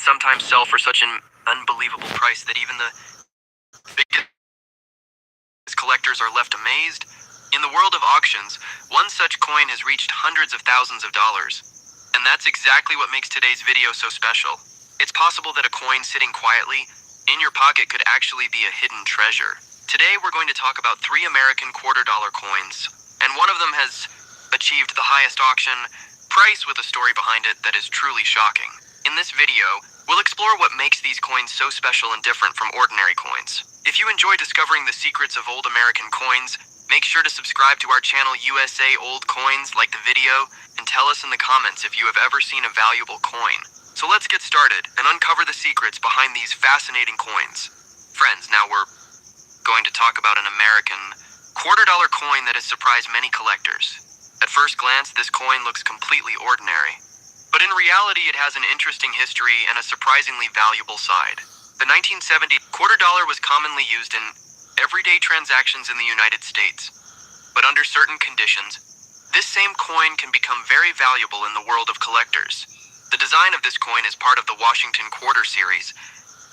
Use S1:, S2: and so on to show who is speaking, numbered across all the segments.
S1: sometimes sell for such an unbelievable price that even the biggest collectors are left amazed. In the world of auctions, one such coin has reached hundreds of thousands of dollars. And that's exactly what makes today's video so special. It's possible that a coin sitting quietly in your pocket could actually be a hidden treasure. Today we're going to talk about 3 American quarter-dollar coins, and one of them has achieved the highest auction price with a story behind it that is truly shocking. In this video, we'll explore what makes these coins so special and different from ordinary coins. If you enjoy discovering the secrets of old American coins, make sure to subscribe to our channel USA Old Coins, like the video, and tell us in the comments if you have ever seen a valuable coin. So let's get started and uncover the secrets behind these fascinating coins. Friends, now we're going to talk about an American quarter-dollar coin that has surprised many collectors. At first glance, this coin looks completely ordinary. But in reality, it has an interesting history and a surprisingly valuable side. The 1970 quarter dollar was commonly used in everyday transactions in the United States. But under certain conditions, this same coin can become very valuable in the world of collectors. The design of this coin is part of the Washington Quarter series,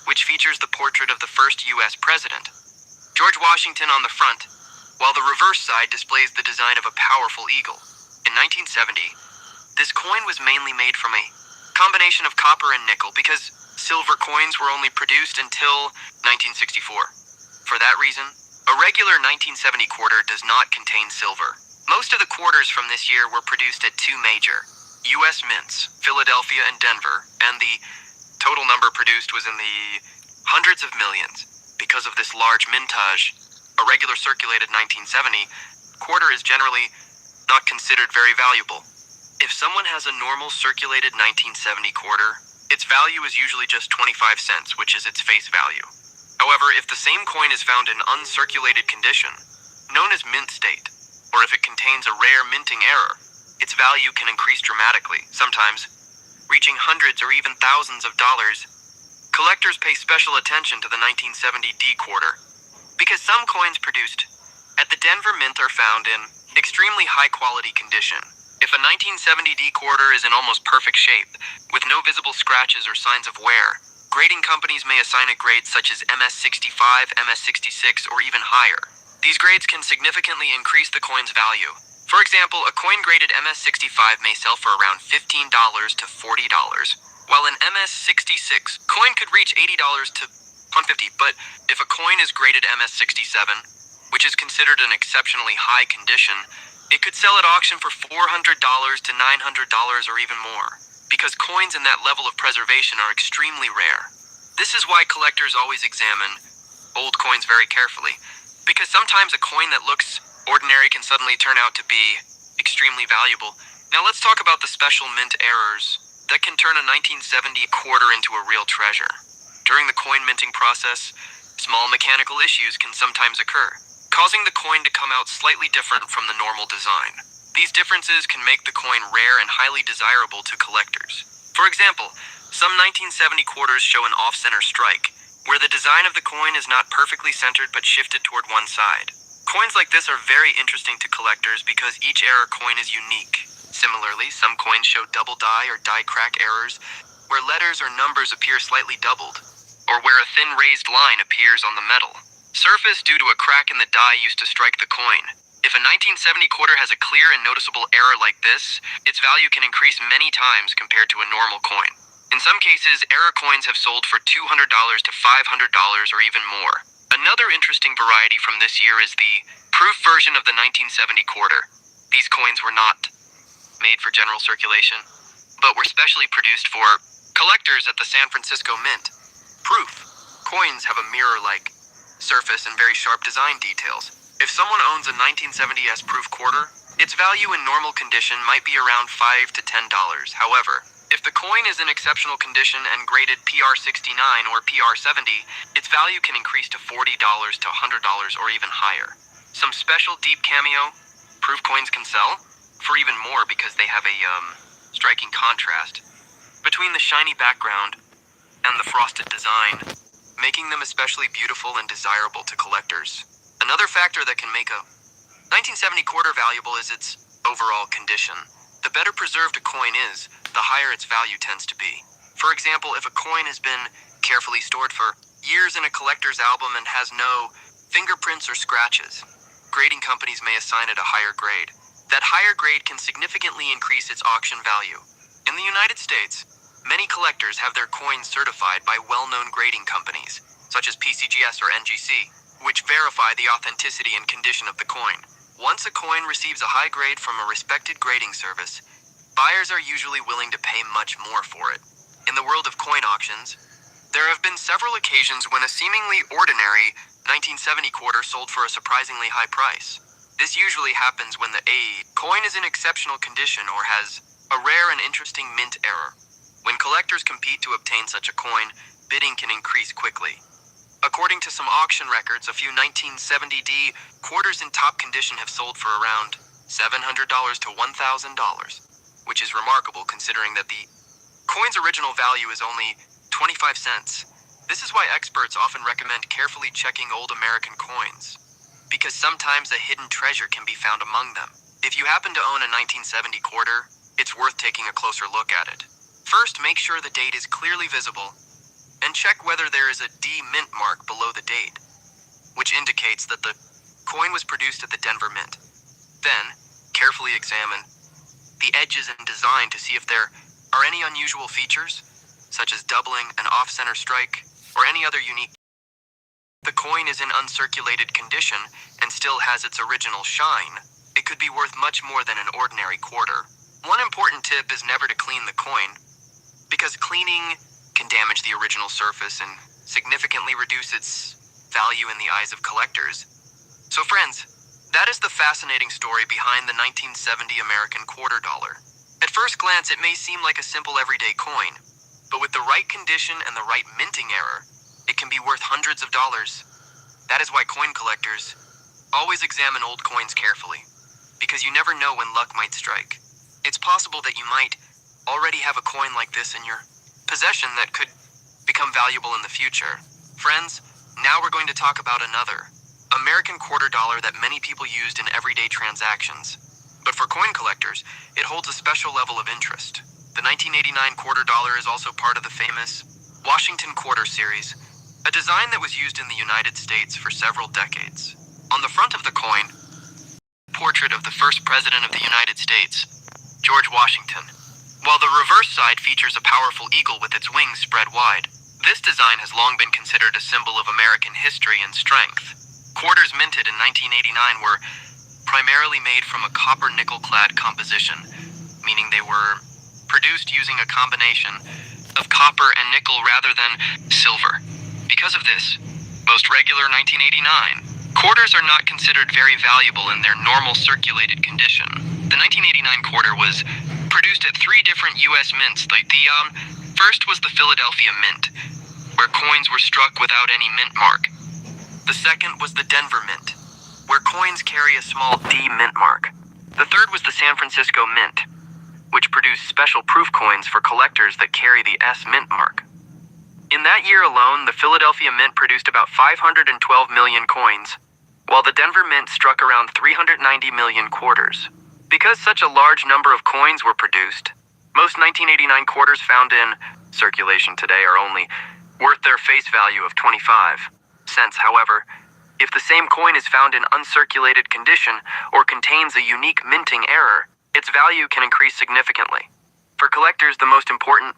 S1: which features the portrait of the first U.S. president, George Washington, on the front, while the reverse side displays the design of a powerful eagle. In 1970, this coin was mainly made from a combination of copper and nickel because silver coins were only produced until 1964. For that reason, a regular 1970 quarter does not contain silver. Most of the quarters from this year were produced at 2 major U.S. mints, Philadelphia and Denver, and the total number produced was in the hundreds of millions. Because of this large mintage, a regular circulated 1970 quarter is generally not considered very valuable. If someone has a normal circulated 1970 quarter, its value is usually just 25 cents, which is its face value. However, if the same coin is found in uncirculated condition, known as mint state, or if it contains a rare minting error, its value can increase dramatically, sometimes reaching hundreds or even thousands of dollars. Collectors pay special attention to the 1970 D quarter, because some coins produced at the Denver Mint are found in extremely high-quality condition. If a 1970 D quarter is in almost perfect shape, with no visible scratches or signs of wear, grading companies may assign it grades such as MS65, MS66, or even higher. These grades can significantly increase the coin's value. For example, a coin graded MS65 may sell for around $15 to $40, while an MS66 coin could reach $80 to $150. But if a coin is graded MS67, which is considered an exceptionally high condition, it could sell at auction for $400 to $900 or even more, because coins in that level of preservation are extremely rare. This is why collectors always examine old coins very carefully, because sometimes a coin that looks ordinary can suddenly turn out to be extremely valuable. Now let's talk about the special mint errors that can turn a 1970 quarter into a real treasure. During the coin minting process, small mechanical issues can sometimes occur, causing the coin to come out slightly different from the normal design. These differences can make the coin rare and highly desirable to collectors. For example, some 1970 quarters show an off-center strike, where the design of the coin is not perfectly centered but shifted toward one side. Coins like this are very interesting to collectors because each error coin is unique. Similarly, some coins show double die or die crack errors, where letters or numbers appear slightly doubled, or where a thin raised line appears on the metal surface due to a crack in the die used to strike the coin. If a 1970 quarter has a clear and noticeable error like this, its value can increase many times compared to a normal coin. In some cases, error coins have sold for $200 to $500 or even more. Another interesting variety from this year is the proof version of the 1970 quarter. These coins were not made for general circulation, but were specially produced for collectors at the San Francisco Mint. Proof coins have a mirror-like surface and very sharp design details. If someone owns a 1970s proof quarter, its value in normal condition might be around $5 to $10. However, if the coin is in exceptional condition and graded PR69 or PR70, its value can increase to $40 to $100 or even higher. Some special deep cameo proof coins can sell for even more because they have a striking contrast between the shiny background and the frosted design, making them especially beautiful and desirable to collectors. Another factor that can make a 1970 quarter valuable is its overall condition. The better preserved a coin is, the higher its value tends to be. For example, if a coin has been carefully stored for years in a collector's album and has no fingerprints or scratches, grading companies may assign it a higher grade. That higher grade can significantly increase its auction value. In the United States, many collectors have their coins certified by well-known grading companies, such as PCGS or NGC, which verify the authenticity and condition of the coin. Once a coin receives a high grade from a respected grading service, buyers are usually willing to pay much more for it. In the world of coin auctions, there have been several occasions when a seemingly ordinary 1970 quarter sold for a surprisingly high price. This usually happens when the coin is in exceptional condition or has a rare and interesting mint error. When collectors compete to obtain such a coin, bidding can increase quickly. According to some auction records, a few 1970D quarters in top condition have sold for around $700 to $1,000, which is remarkable considering that the coin's original value is only 25 cents. This is why experts often recommend carefully checking old American coins, because sometimes a hidden treasure can be found among them. If you happen to own a 1970 quarter, it's worth taking a closer look at it. First, make sure the date is clearly visible, and check whether there is a D mint mark below the date, which indicates that the coin was produced at the Denver Mint. Then, carefully examine the edges and design to see if there are any unusual features, such as doubling, an off-center strike, or any other unique. The coin is in uncirculated condition and still has its original shine. It could be worth much more than an ordinary quarter. One important tip is never to clean the coin, because cleaning can damage the original surface and significantly reduce its value in the eyes of collectors. So friends, that is the fascinating story behind the 1970 American quarter dollar. At first glance, it may seem like a simple everyday coin, but with the right condition and the right minting error, it can be worth hundreds of dollars. That is why coin collectors always examine old coins carefully, because you never know when luck might strike. It's possible that you might already have a coin like this in your possession that could become valuable in the future. Friends, now we're going to talk about another American quarter dollar that many people used in everyday transactions. But for coin collectors, it holds a special level of interest. The 1989 quarter dollar is also part of the famous Washington quarter series, a design that was used in the United States for several decades. On the front of the coin, a portrait of the first president of the United States, George Washington, while the reverse side features a powerful eagle with its wings spread wide. This design has long been considered a symbol of American history and strength. Quarters minted in 1989 were primarily made from a copper-nickel-clad composition, meaning they were produced using a combination of copper and nickel rather than silver. Because of this, most regular 1989 quarters are not considered very valuable in their normal circulated condition. The 1989 quarter was produced at 3 different U.S. mints. The first was the Philadelphia Mint, where coins were struck without any mint mark. The second was the Denver Mint, where coins carry a small D mint mark. The third was the San Francisco Mint, which produced special proof coins for collectors that carry the S mint mark. In that year alone, the Philadelphia Mint produced about 512 million coins, while the Denver Mint struck around 390 million quarters. Because such a large number of coins were produced, most 1989 quarters found in circulation today are only worth their face value of 25 cents. However, if the same coin is found in uncirculated condition or contains a unique minting error, its value can increase significantly. For collectors, the most important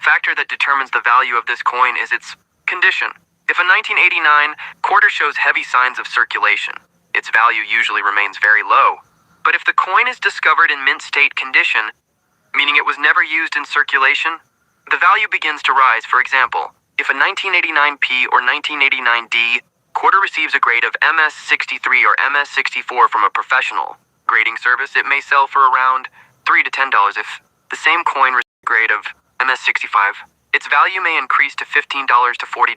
S1: factor that determines the value of this coin is its condition. If a 1989 quarter shows heavy signs of circulation, its value usually remains very low. But if the coin is discovered in mint state condition, meaning it was never used in circulation, the value begins to rise. For example, if a 1989P or 1989D quarter receives a grade of MS63 or MS64 from a professional grading service, it may sell for around $3 to $10. If the same coin receives a grade of MS65, its value may increase to $15 to $40.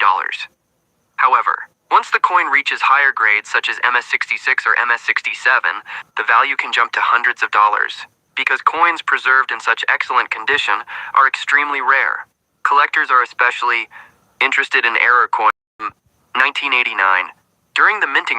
S1: However, once the coin reaches higher grades such as MS66 or MS67, the value can jump to hundreds of dollars. Because coins preserved in such excellent condition are extremely rare, collectors are especially interested in error coins from 1989. During the minting